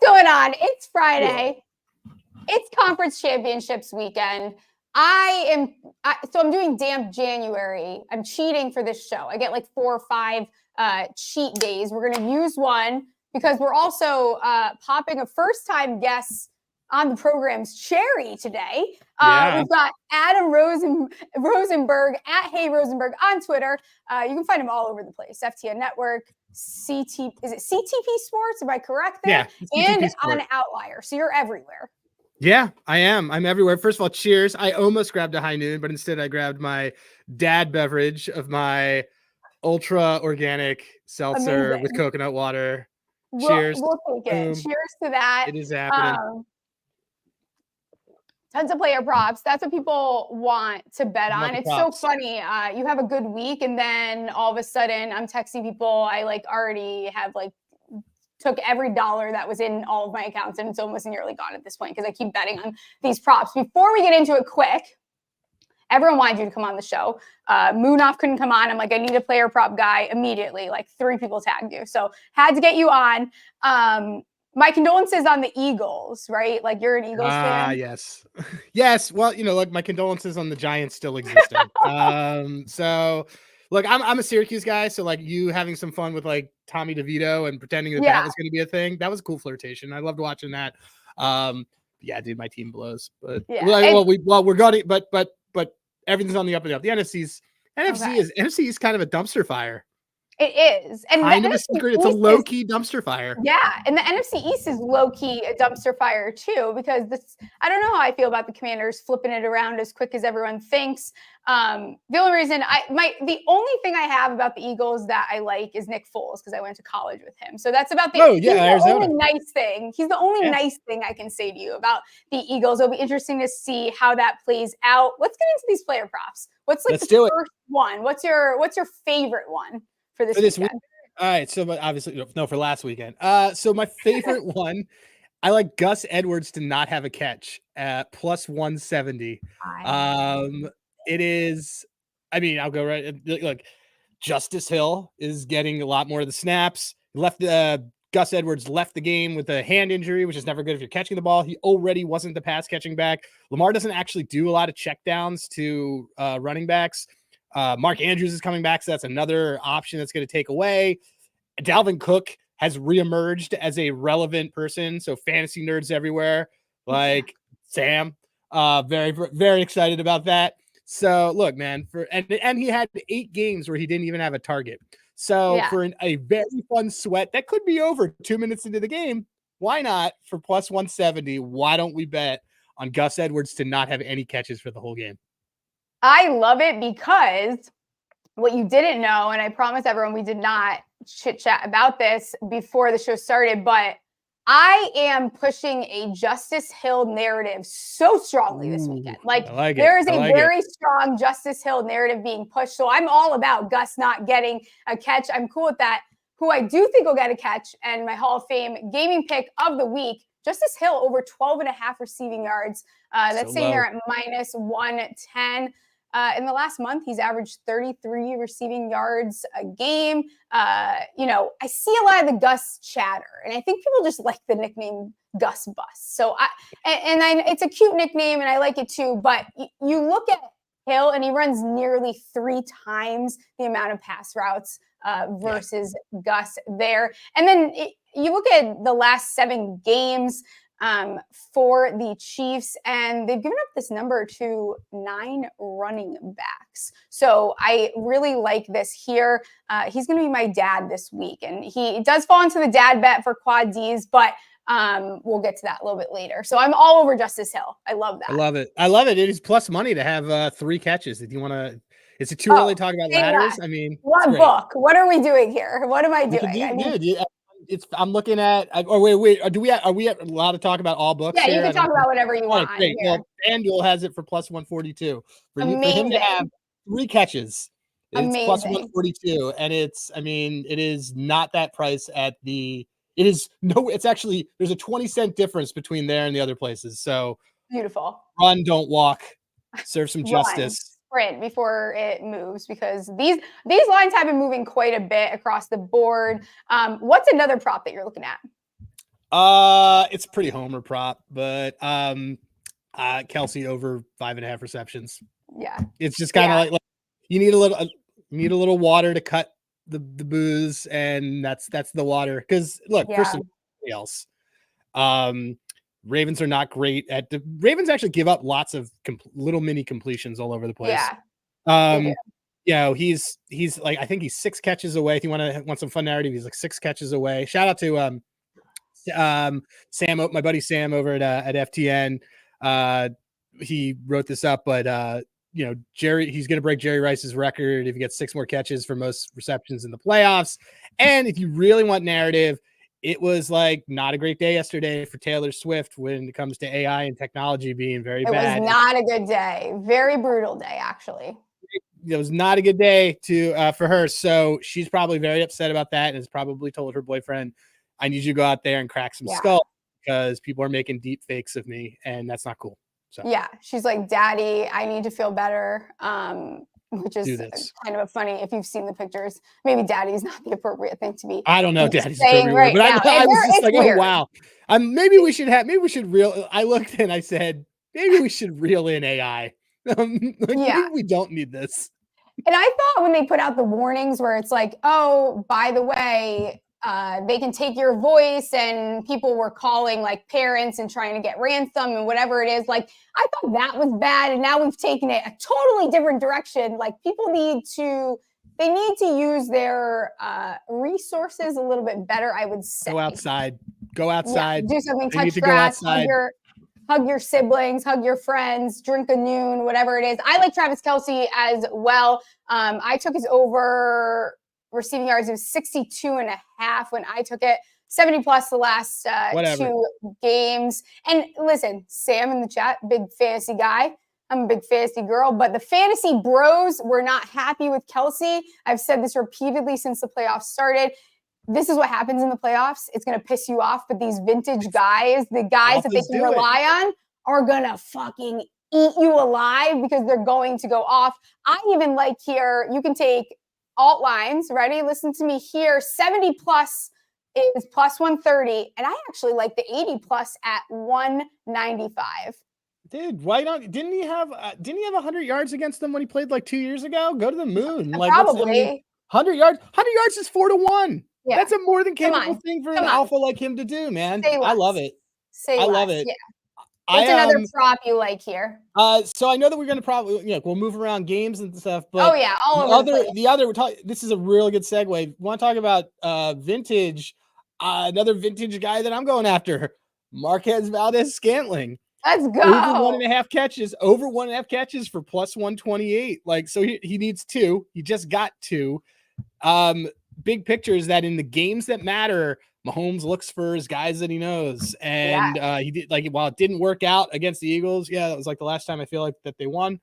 going on? It's Friday. It's conference championships weekend. I'm doing damp January. I'm cheating for this show. I get like 4 or 5 cheat days. We're going to use one because we're also popping a first-time guest on the program's cherry today. We've got Adam Rosenberg at Hey Rosenberg on Twitter. You can find him all over the place. FTN Network, is it CTP Sports? Am I correct there? Yeah, and on Outlier. So you're everywhere. Yeah, I am. I'm everywhere. First of all, cheers. I almost grabbed a high noon, but instead I grabbed my dad beverage of my ultra organic seltzer with coconut water. Cheers. We'll take it. Cheers to that. It is happening. Tons of player props. That's what people want to bet on. It's so funny. You have a good week, and then all of a sudden, I'm texting people. I already have took every dollar that was in all of my accounts, and it's almost nearly gone at this point because I keep betting on these props. Before we get into it, quick. Everyone wanted you to come on the show. Moonoff couldn't come on. I'm like, I need a player prop guy immediately. 3 people tagged you, so had to get you on. My condolences on the Eagles, right? You're an Eagles fan. Yes. Yes. Well, my condolences on the Giants still existing. So look, I'm a Syracuse guy. So you having some fun with Tommy DeVito and pretending that was going to be a thing. That was a cool flirtation. I loved watching that. Yeah, dude, my team blows, but we're going to, but everything's on the up and up. The NFC is kind of a dumpster fire. It is. And kind of a secret. It's a low-key dumpster fire. Yeah. And the NFC East is low-key a dumpster fire too, because I don't know how I feel about the Commanders flipping it around as quick as everyone thinks. The only reason the only thing I have about the Eagles that I like is Nick Foles, because I went to college with him. So that's about the only nice thing. He's the only nice thing I can say to you about the Eagles. It'll be interesting to see how that plays out. Let's get into these player props. What's the first one? What's your favorite one? For this weekend. All right. So obviously, no, for last weekend. So my favorite one, I like Gus Edwards to not have a catch at plus 170. It is, I'll go right. Look, Justice Hill is getting a lot more of the snaps. Gus Edwards left the game with a hand injury, which is never good if you're catching the ball. He already wasn't the pass catching back. Lamar doesn't actually do a lot of checkdowns to running backs. Mark Andrews is coming back, so that's another option that's going to take away. Dalvin Cook has reemerged as a relevant person, so fantasy nerds everywhere, like Sam, very, very excited about that. So look, man, and he had 8 games where he didn't even have a target. So for a very fun sweat that could be over 2 minutes into the game, why not for plus 170? Why don't we bet on Gus Edwards to not have any catches for the whole game? I love it because what you didn't know, and I promise everyone we did not chit chat about this before the show started, but I am pushing a Justice Hill narrative so strongly this weekend. There is a very strong Justice Hill narrative being pushed. So I'm all about Gus not getting a catch. I'm cool with that. Who I do think will get a catch, and my Hall of Fame gaming pick of the week, Justice Hill over 12.5 receiving yards. That's sitting there at minus 110. In the last month, he's averaged 33 receiving yards a game. I see a lot of the Gus chatter, and I think people just like the nickname Gus Bus. So it's a cute nickname, and I like it too. But you look at Hill, and he runs nearly 3 times the amount of pass routes versus Gus there. And then you look at the last 7 games for the Chiefs, and they've given up this number to 9 running backs. So I really like this here. He's going to be my dad this week, and he does fall into the dad bet for quad Ds, but we'll get to that a little bit later. So I'm all over Justice Hill. I love that. I love it. It is plus money to have 3 catches. If you want to, is it too early to talk about ladders? What book? What are we doing here? What am I doing? I'm looking at. Wait. Are we allowed to talk about all books? Yeah, you can talk about whatever you want. Great. Well, FanDuel has it for plus 142 for him to have 3 catches. It's plus 142, and it is not that price at the. It is no. It's actually there's a 20-cent difference between there and the other places. So beautiful. Run, don't walk. Serve some justice. Sprint before it moves, because these lines have been moving quite a bit across the board. What's another prop that you're looking at? It's pretty homer prop, but Kelsey over 5.5 receptions. Yeah. It's just kind of like you need a little water to cut the booze, and that's the water. Because look, first of all, else, Ravens are not great at the Ravens. Actually, give up lots of little mini completions all over the place. He's like, I think he's 6 catches away. If you want some fun narrative, he's like 6 catches away. Shout out to Sam, my buddy Sam over at FTN. He wrote this up, but he's going to break Jerry Rice's record if he gets 6 more catches for most receptions in the playoffs. And if you really want narrative, it was like not a great day yesterday for Taylor Swift when it comes to AI and technology being very bad. It was not a good day. Very brutal day, actually. It was not a good day for her. So she's probably very upset about that and has probably told her boyfriend, I need you to go out there and crack some skull because people are making deep fakes of me, and that's not cool. So yeah, she's like, Daddy, I need to feel better. Which is kind of funny if you've seen the pictures. Maybe Daddy's not the appropriate thing to be. I don't know Daddy's appropriate word, but I was just like, weird. Oh wow. Maybe we should reel. I looked and I said, maybe we should reel in AI. Maybe we don't need this. And I thought when they put out the warnings where it's like, oh, by the way, they can take your voice, and people were calling like parents and trying to get ransom and whatever it is. Like, I thought that was bad. And now we've taken it a totally different direction. Like, people need to use their resources a little bit better, I would say. Go outside, do something, touch grass, hug your siblings, hug your friends, drink a noon, whatever it is. I like Travis Kelce as well. I took his over receiving yards. It was 62.5 when I took it. 70 plus the last 2 games. And listen, Sam in the chat, big fantasy guy. I'm a big fantasy girl, but the fantasy bros were not happy with Kelce. I've said this repeatedly since the playoffs started. This is what happens in the playoffs. It's going to piss you off, but these vintage guys, the guys that they can rely on, are going to fucking eat you alive because they're going to go off. I even like here, you can take alt lines. Ready? Listen to me here. 70 plus is plus 130. And I actually like the 80 plus at 195. Dude, why not? Didn't he have 100 yards against them when he played like 2 years ago? Go to the moon. Like, probably 100 yards. 100 yards is 4-1. Yeah. That's a more than capable thing for an alpha like him to do, man. I love it. I love it. Yeah. What's another prop you like here? So I know that we're gonna probably we'll move around games and stuff, but all over the other we're talking. This is a real good segue. Want to talk about vintage? Another vintage guy that I'm going after, Marquez Valdes-Scantling. Let's go. Over 1.5 catches for plus 128. Like, so he needs 2. He just got 2. Big picture is that in the games that matter, Mahomes looks for his guys that he knows. And he did, like, while it didn't work out against the Eagles, that was like the last time I feel like that they won.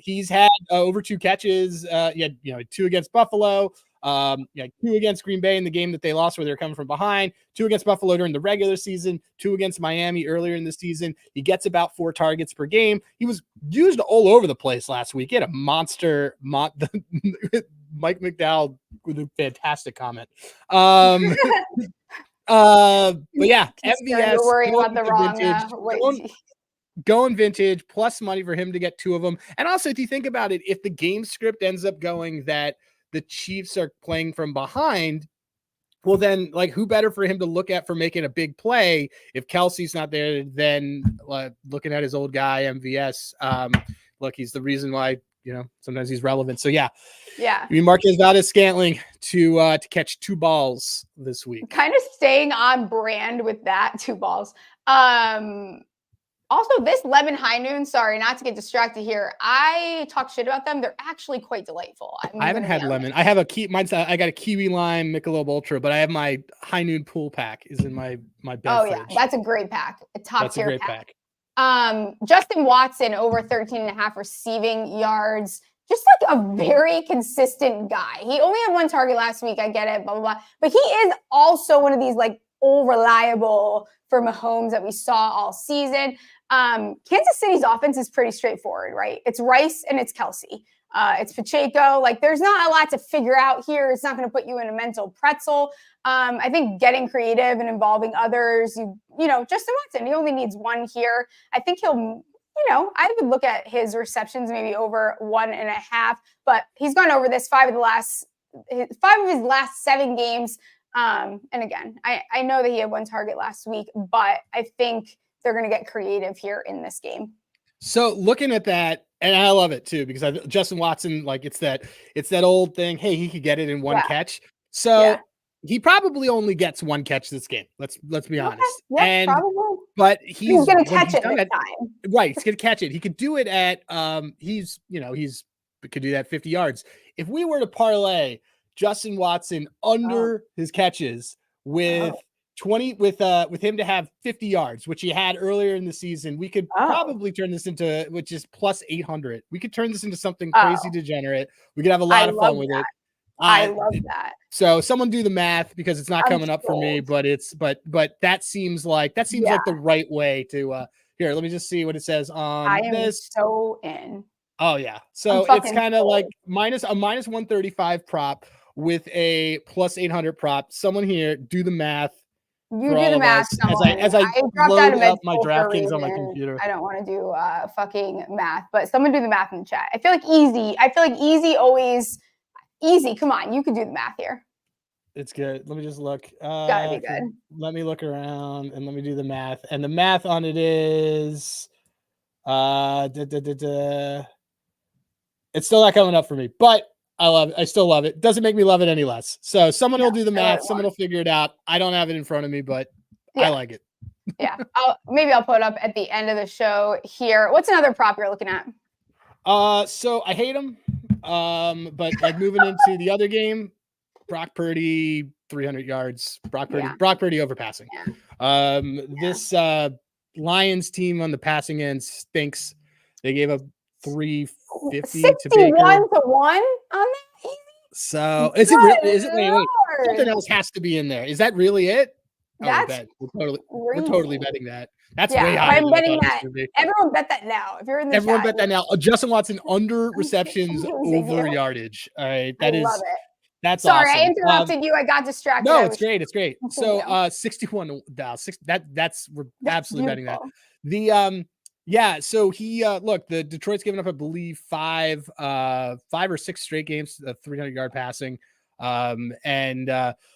He's had over 2 catches. He had 2 against Buffalo. 2 against Green Bay in the game that they lost where they're coming from behind, 2 against Buffalo during the regular season, 2 against Miami earlier in the season. He gets about 4 targets per game. He was used all over the place last week. He had a monster Mike McDowell with a fantastic comment. But yeah, MVS. Worrying about the wrong going vintage, plus money for him to get 2 of them. And also, if you think about it, if the game script ends up going that the Chiefs are playing from behind, well, then, like, who better for him to look at for making a big play if Kelsey's not there than looking at his old guy, MVS. Look, he's the reason why, sometimes he's relevant. So, yeah. I mean, Marquez Valdes-Scantling to catch 2 balls this week. Kind of staying on brand with that, 2 balls. Also, this lemon high noon, sorry, not to get distracted here. I talk shit about them. They're actually quite delightful. I haven't had lemon. I have I got a kiwi lime Michelob Ultra, but I have my high noon pool pack is in my bed. Oh yeah, that's a great pack. A top tier pack. Justin Watson over 13.5 receiving yards. Just like a very consistent guy. He only had 1 target last week. I get it, blah, blah, blah. But he is also one of these like all reliable for Mahomes that we saw all season. Kansas City's offense is pretty straightforward, right? It's Rice and it's Kelce. It's Pacheco. Like, there's not a lot to figure out here. It's not going to put you in a mental pretzel. I think getting creative and involving others, Justin Watson, he only needs one here. I think he'll, I would look at his receptions maybe over 1.5, but he's gone over this 5 of his last 7 games. And again, I know that he had 1 target last week, but I think they're going to get creative here in this game. So looking at that, and I love it too, because Justin Watson, like it's that old thing. Hey, he could get it in one catch. So he probably only gets 1 catch this game. Let's be honest. Yeah, probably. But he's going to catch it this time. Right, he's going to catch it. He could do it at he could do that 50 yards. If we were to parlay Justin Watson under his catches with 20 with him to have 50 yards, which he had earlier in the season, we could probably turn this into, which is plus 800. We could turn this into something crazy degenerate. We could have a lot of fun with it. I love that. So someone do the math, because it's not coming up for me, but that seems like the right way to here. Let me just see what it says on this. So in. Oh yeah. So it's kind of like minus 135 prop with a plus 800 prop. Someone here do the math. You do the math. As I load up my DraftKings on my computer. I don't want to do fucking math, but someone do the math in the chat. I feel like easy always easy. Come on, you could do the math here. It's good. Let me just look. Gotta be good. Let me look around and let me do the math. And the math on it is it's still not coming up for me, but I love it. I still love it. Doesn't make me love it any less. So someone will do the math. Someone will figure it out. I don't have it in front of me, but I like it. Yeah. Maybe I'll put it up at the end of the show here. What's another prop you're looking at? So I hate him. But like moving into the other game, Brock Purdy, 300 yards. Brock Purdy overpassing. Yeah. This Lions team on the passing end stinks. They gave up 350 to Baker. 61 to 1 on that? Easy. So is it really? Is it? Wait. Something else has to be in there. Is that really it? That's we're totally betting that. That's way higher. I'm betting that. Everyone bet that now. If you're in the Everyone chat, bet that now. Justin Watson under receptions over yardage. All right, I love it. That's sorry. Awesome. I interrupted you. I got distracted. No, it's great. It's great. So 61 down. That's we're absolutely betting that. The so he look, the Detroit's given up, I believe, 5 or 6 straight games of 300-yard passing.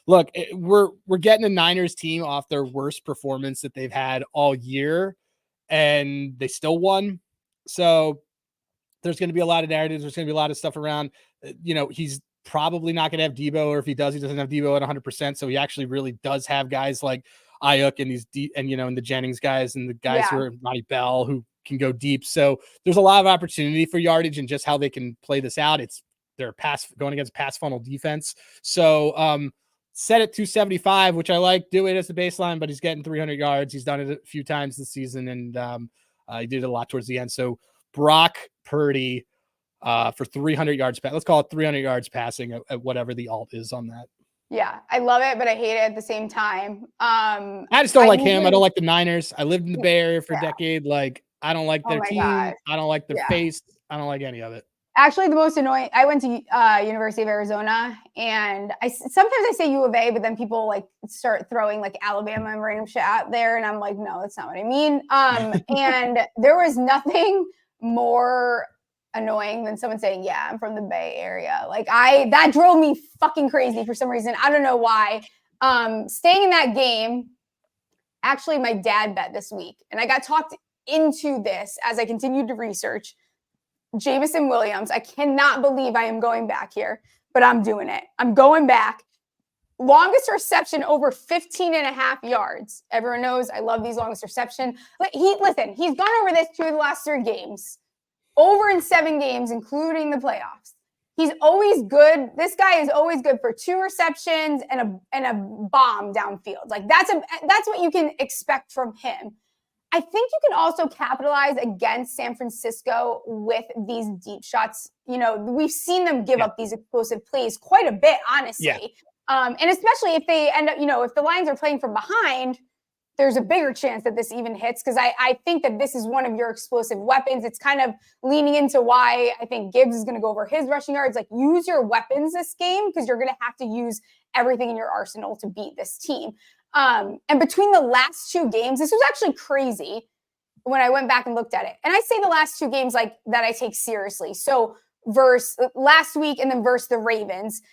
Look, we're getting a Niners team off their worst performance that they've had all year, and they still won. So there's going to be a lot of narratives. There's going to be a lot of stuff around. He's probably not going to have Debo, or if he does, he doesn't have Debo at 100%. So he actually really does have guys like Ayuk and and the Jennings guys and the guys who are Monty Bell who can go deep. So there's a lot of opportunity for yardage and just how they can play this out. They're going against pass funnel defense. So set at 275, which I like. Do it as the baseline, but he's getting 300 yards. He's done it a few times this season, and he did it a lot towards the end. So Brock Purdy for 300 yards. Let's call it 300 yards passing at whatever the alt is on that. Yeah, I love it, but I hate it at the same time. I just don't like him. I don't like the Niners. I lived in the Bay Area for a decade. Like, I don't like their team. God. I don't like their face. I don't like any of it. Actually, the most annoying, I went to University of Arizona, and sometimes I say U of A, but then people like start throwing like Alabama and random shit out there, and I'm like, no, that's not what I mean. And there was nothing more annoying than someone saying, yeah, I'm from the Bay Area. Like that drove me fucking crazy for some reason. I don't know why. Staying in that game, actually my dad bet this week, and I got talked into this as I continued to research. Jameson Williams, I cannot believe I am going back here, but I'm doing it. I'm going back. Longest reception over 15.5 yards. Everyone knows I love these longest reception. He's gone over this 2 of the last 3 games. Over in 7 games, including the playoffs. He's always good. This guy is always good for 2 receptions and a bomb downfield. Like that's what you can expect from him. I think you can also capitalize against San Francisco with these deep shots. We've seen them give up these explosive plays quite a bit, honestly. Yeah. And especially if they end up, if the Lions are playing from behind, there's a bigger chance that this even hits because I think that this is one of your explosive weapons. It's kind of leaning into why I think Gibbs is going to go over his rushing yards. Like, use your weapons this game because you're going to have to use everything in your arsenal to beat this team. And between the last 2 games, this was actually crazy when I went back and looked at it. And I say the last 2 games like that I take seriously. So versus last week and then versus the Ravens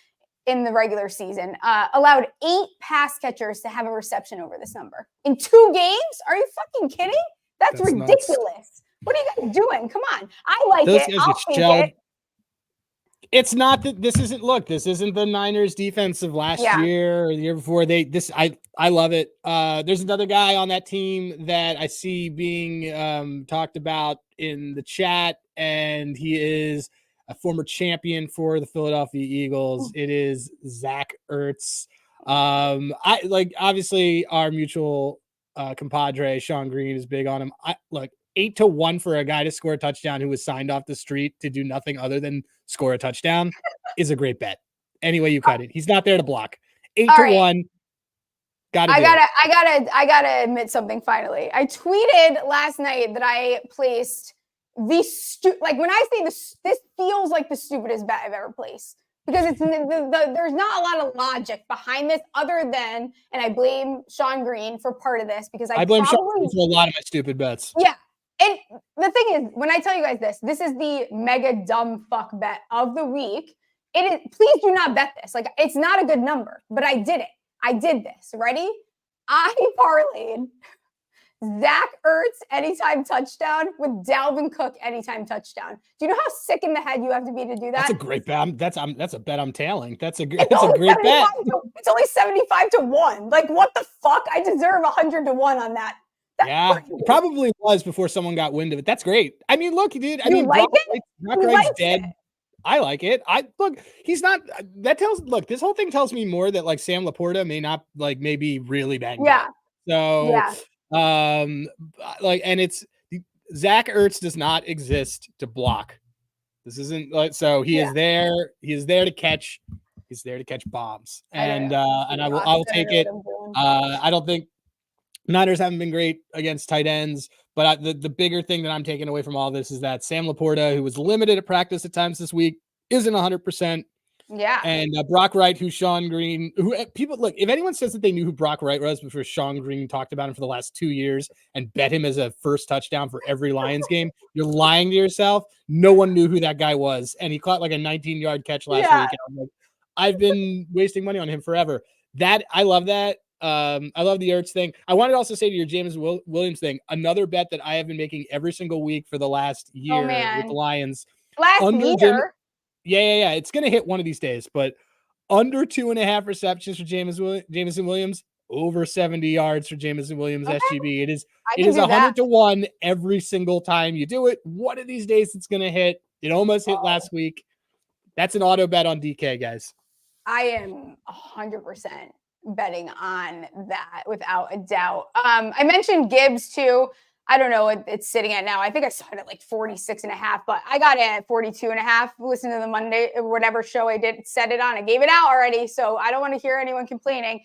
in the regular season, allowed 8 pass catchers to have a reception over this number. In 2 games? Are you fucking kidding? That's ridiculous. Nuts. What are you guys doing? Come on. I like it. I'll take it. It's not that this isn't the Niners defense of last year or the year before. I love it. There's another guy on that team that I see being talked about in the chat, and he is a former champion for the Philadelphia Eagles. It is Zach Ertz. Obviously our mutual compadre Sean Green is big on him. 8-1 for a guy to score a touchdown who was signed off the street to do nothing other than score a touchdown is a great bet. Any way you cut it, he's not there to block. 8-1. I gotta admit something. Finally, I tweeted last night that I placed when I say this feels like the stupidest bet I've ever placed because it's there's not a lot of logic behind this other than, and I blame Sean Green for part of this because I blame Sean Green for a lot of my stupid bets. Yeah. And the thing is, when I tell you guys this is the mega dumb fuck bet of the week. It is. Please do not bet this. Like, it's not a good number, but I did it. I did this. Ready? I parlayed Zach Ertz anytime touchdown with Dalvin Cook anytime touchdown. Do you know how sick in the head you have to be to do that? That's a great bet. That's a bet I'm tailing. That's a great bet. It's only 75-1. Like, what the fuck? I deserve 100-1 on that. That's it probably was before someone got wind of it. That's great. I mean, look, dude. Brock Wright's dead. I like it. He's not. This whole thing tells me more that like Sam Laporta may be really banged up. So, and it's Zach Ertz does not exist to block. This isn't like so. He is there. He is there to catch. He's there to catch bombs, and I will take it. I don't think Niners haven't been great against tight ends, but the bigger thing that I'm taking away from all this is that Sam Laporta, who was limited at practice at times this week, isn't 100%. Yeah. And Brock Wright, who Sean Green, who people look, if anyone says that they knew who Brock Wright was before Sean Green talked about him for the last 2 years and bet him as a first touchdown for every Lions game, you're lying to yourself. No one knew who that guy was. And he caught like a 19-yard catch last week. And I'm like, I've been wasting money on him forever. I love that. I love the Ertz thing. I wanted to also say to your James Williams thing, another bet that I have been making every single week for the last year with the Lions. Yeah. It's going to hit one of these days, but under 2.5 receptions for Jameson Williams, over 70 yards for Jameson Williams, SGB. It is 100-1 every single time you do it. One of these days it's going to hit. It almost hit last week. That's an auto bet on DK, guys. I am 100% betting on that without a doubt. I mentioned Gibbs too. I don't know what it's sitting at now. I think I saw it at like 46.5, but I got it at 42.5. Listen to the Monday, whatever show I did set it on. I gave it out already, so I don't want to hear anyone complaining.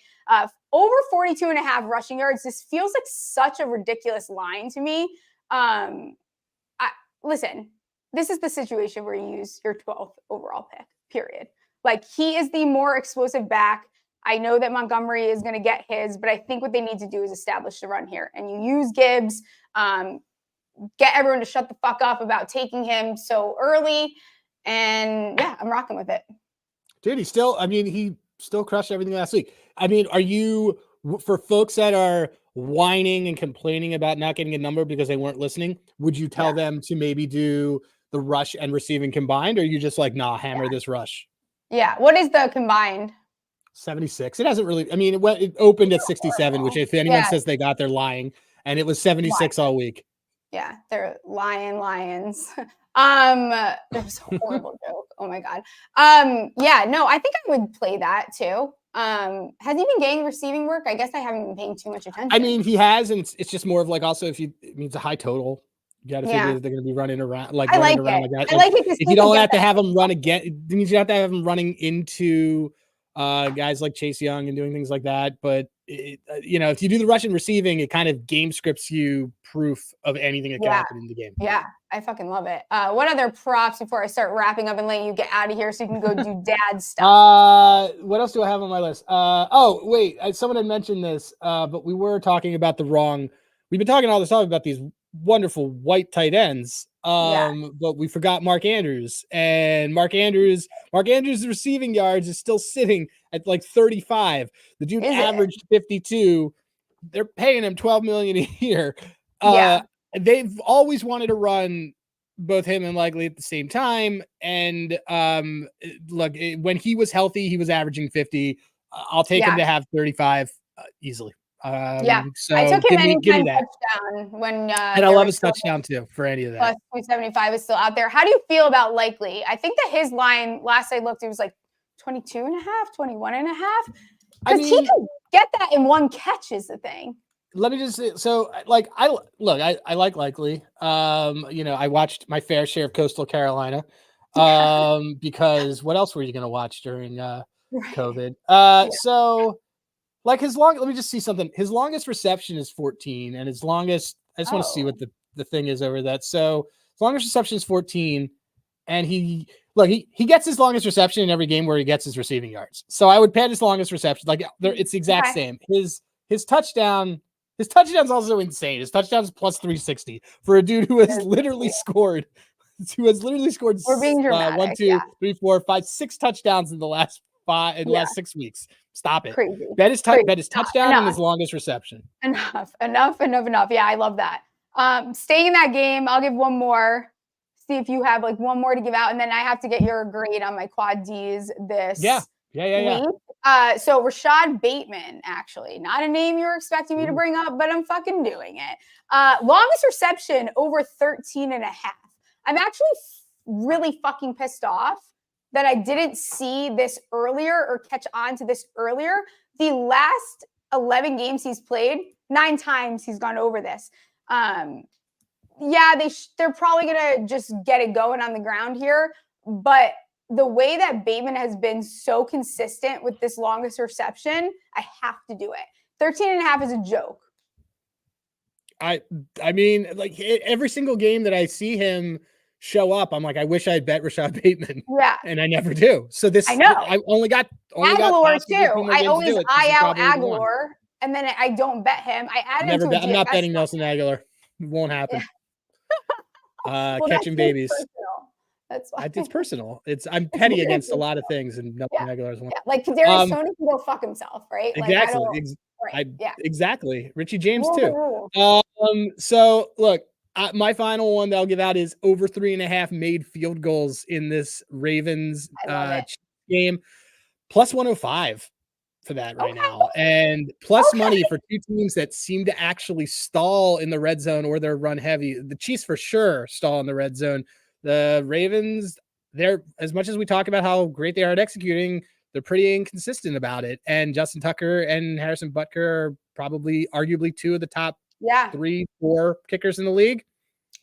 Over 42.5 rushing yards. This feels like such a ridiculous line to me. Listen, this is the situation where you use your 12th overall pick, period. Like, he is the more explosive back. I know that Montgomery is going to get his, but I think what they need to do is establish the run here. And you use Gibbs, get everyone to shut the fuck up about taking him so early. And yeah, I'm rocking with it. Dude, he still crushed everything last week. I mean, are you, for folks that are whining and complaining about not getting a number because they weren't listening, would you tell them to maybe do the rush and receiving combined? Or are you just like, nah, hammer this rush? Yeah. What is the combined? 76. It hasn't really, it opened at 67, which if anyone says they got, they're lying. And it was 76 all week. Yeah, they're Lions. That was a horrible joke. Oh my God. I think I would play that too. Has he been getting receiving work? I guess I haven't been paying too much attention. I mean, he has, and it's just more of like, also if it means a high total, you got to figure that they're going to be running around like that. I like it. If you don't have to have them run again, it means you have to have them running into guys like Chase Young and doing things like that. But if you do the Russian receiving, it kind of game scripts you proof of anything that can happen in the game. Yeah, I fucking love it. What other props before I start wrapping up and letting you get out of here so you can go do dad stuff? What else do I have on my list? Oh, wait, someone had mentioned this, but we were talking about we've been talking all this time about these wonderful white tight ends. But we forgot Mark Andrews, and Mark Andrews' receiving yards is still sitting at like 35. The dude averaged 52. They're paying him $12 million a year. They've always wanted to run both him and Likely at the same time. And look, when he was healthy, he was averaging 50. I'll take him to have 35 easily. So I took him anytime that touchdown when and I love his touchdown too for any of that. Plus 275 is still out there. How do you feel about Likely? I think that his line last I looked, it was like 22 and a half, 21 and a half. Because he can get that in one catch is the thing. Let me just say, so like I like Likely. I watched my fair share of Coastal Carolina. Because what else were you gonna watch during COVID? So like let me just see something. His longest reception is 14, and his longest, I just want to see what the thing is over that. So his longest reception is 14, and he gets his longest reception in every game where he gets his receiving yards. So I would pad his longest reception. Like it's the exact same. His touchdown's also insane. His touchdown's plus 360 for a dude who has literally scored. We're being dramatic. 1, 2, 3, 4, 5, 6 touchdowns in the last 6 weeks. Stop it. Crazy. Bet his touchdown and his longest reception. Enough. Yeah, I love that. Staying in that game, I'll give one more. See if you have like one more to give out, and then I have to get your grade on my quad Ds this week. So Rashad Bateman, actually, not a name you were expecting me to bring up, but I'm fucking doing it. Longest reception over 13 and a half. I'm actually really fucking pissed off that I didn't see this earlier or catch on to this earlier. The last 11 games he's played, 9 times he's gone over this. They're probably going to just get it going on the ground here. But the way that Bateman has been so consistent with this longest reception, I have to do it. 13 and a half is a joke. I mean, like every single game that I see him show up, I'm like, I wish I'd bet Rashad Bateman. Yeah. And I never do. So I know. I only got Aguilar too. I always eye out Aguilar, and then I don't bet him. I add him to I'm not betting Nelson Aguilar. It won't happen. Catching babies. That's why. It's personal. I'm petty against a lot of things, and Nelson Aguilar is one. Yeah, like Kadarius Toney can go fuck himself, right? Exactly. Like, Exactly. Richie James too. So look, my final one that I'll give out is over 3.5 made field goals in this Ravens game, plus 105 for that right now, and plus money for two teams that seem to actually stall in the red zone or they're run heavy. The Chiefs for sure stall in the red zone. The Ravens, they're, as much as we talk about how great they are at executing, they're pretty inconsistent about it. And Justin Tucker and Harrison Butker are probably arguably 2 of the top 3, 4 kickers in the league.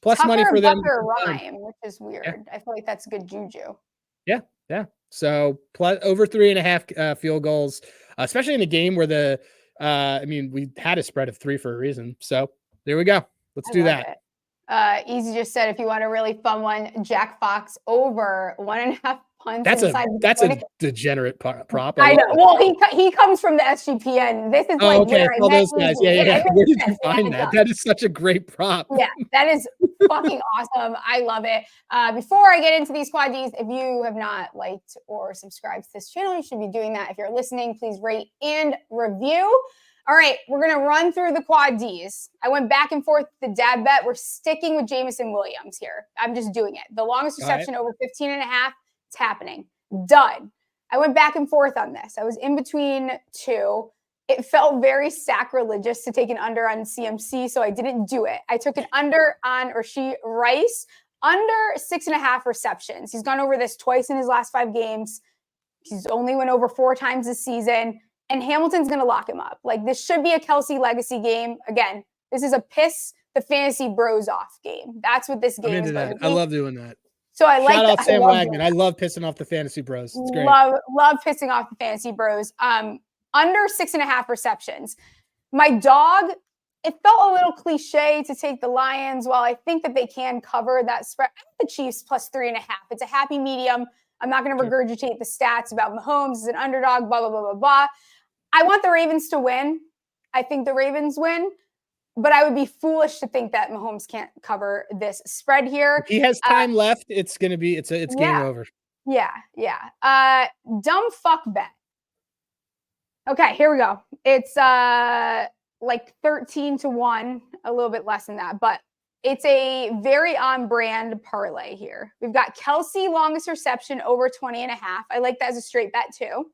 Plus Tucker money for them. Rhyme, which is weird. Yeah. I feel like that's good juju. Yeah. So plus over 3.5 field goals, especially in a game where we had a spread of 3 for a reason. So there we go. Let's do that. Easy just said, if you want a really fun one, Jack Fox over 1.5 punts. That's a degenerate prop. I know. Well, he comes from the SGPN. This is okay. Well, those guys. Yeah. Where did you find that? That is such a great prop. Yeah, that is fucking awesome. I love it. Before I get into these quad Ds, if you have not liked or subscribed to this channel, you should be doing that. If you're listening, please rate and review. All right, we're going to run through the quad Ds. I went back and forth with the dad bet. We're sticking with Jameson Williams here. I'm just doing it. The longest reception over 15 and a half, it's happening. Done. I went back and forth on this. I was in between 2. It felt very sacrilegious to take an under on CMC, so I didn't do it. I took an under on Rashee Rice, under 6.5 receptions. He's gone over this twice in his last 5 games. He's only went over 4 times this season. And Hamilton's going to lock him up. Like, this should be a Kelsey legacy game. Again, this is a piss the fantasy bros off game. That's what this game is going to be. I love doing that. So I like Shout out Sam Wagner. I love pissing off the fantasy bros. It's great. Love pissing off the fantasy bros. under 6.5 receptions. My dog, it felt a little cliche to take the Lions. While I think that they can cover that spread, I think the Chiefs plus 3.5. It's a happy medium. I'm not going to regurgitate the stats about Mahomes as an underdog, blah, blah, blah, blah, blah. I want the Ravens to win. I think the Ravens win. But I would be foolish to think that Mahomes can't cover this spread here. If he has time left, it's going to be, it's game over. Yeah. Dumb fuck bet. Okay, here we go. It's like 13-1, a little bit less than that, but it's a very on brand parlay here. We've got Kelsey longest reception over 20.5. I like that as a straight bet too.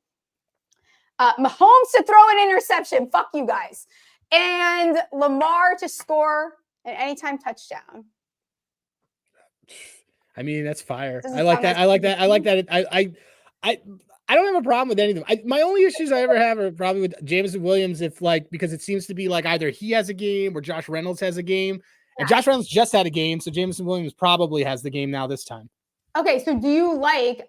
Mahomes to throw an interception. Fuck you guys. And Lamar to score an anytime touchdown. I mean, that's fire. I like that. I like that. I don't have a problem with any of them. My only issues I ever have are probably with Jameson Williams, because it seems to be like either he has a game or Josh Reynolds has a game. And Josh Reynolds just had a game, so Jameson Williams probably has the game now this time. Okay, so do you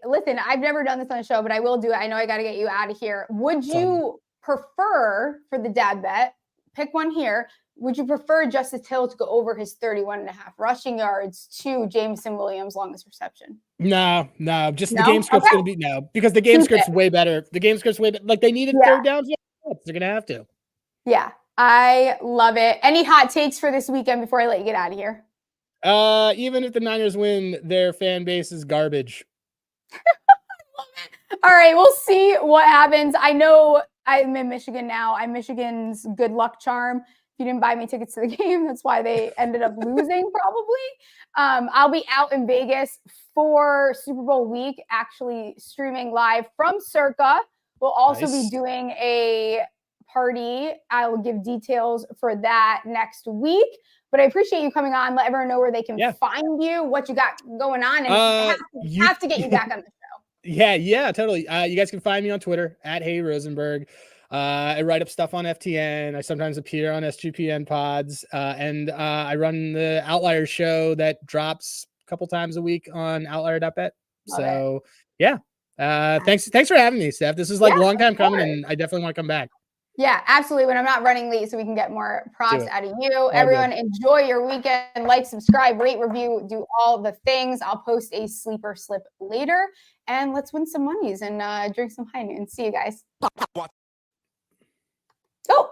listen, I've never done this on a show, but I will do it. I know I got to get you out of here. Would you prefer, for the dad bet, pick one here, would you prefer Justice Hill to go over his 31.5 rushing yards to Jameson Williams' longest reception? No. Just the game script's going to be because the game script's way better. The game script's way better. Like, they needed third downs. They're going to have to. Yeah, I love it. Any hot takes for this weekend before I let you get out of here? Even if the Niners win, their fan base is garbage. All right, we'll see what happens. I know I'm in Michigan now. I'm Michigan's good luck charm. If you didn't buy me tickets to the game, that's why they ended up losing probably. I'll be out in Vegas for Super Bowl week, actually streaming live from Circa. We'll also be doing a party. I will give details for that next week. But I appreciate you coming on. Let everyone know where they can find you, what you got going on, and have to get you back on the show. Yeah, totally. You guys can find me on Twitter at Hey Rosenberg. I write up stuff on FTN. I sometimes appear on SGPN pods, and I run the Outlier show that drops a couple times a week on outlier.bet. So thanks for having me, Steph. This is a long time coming, and I definitely want to come back. Yeah, absolutely. When I'm not running late, so we can get more props out of you. Everyone, enjoy your weekend. Like, subscribe, rate, review, do all the things. I'll post a sleeper slip later, and let's win some monies and drink some high noon. See you guys. Oh,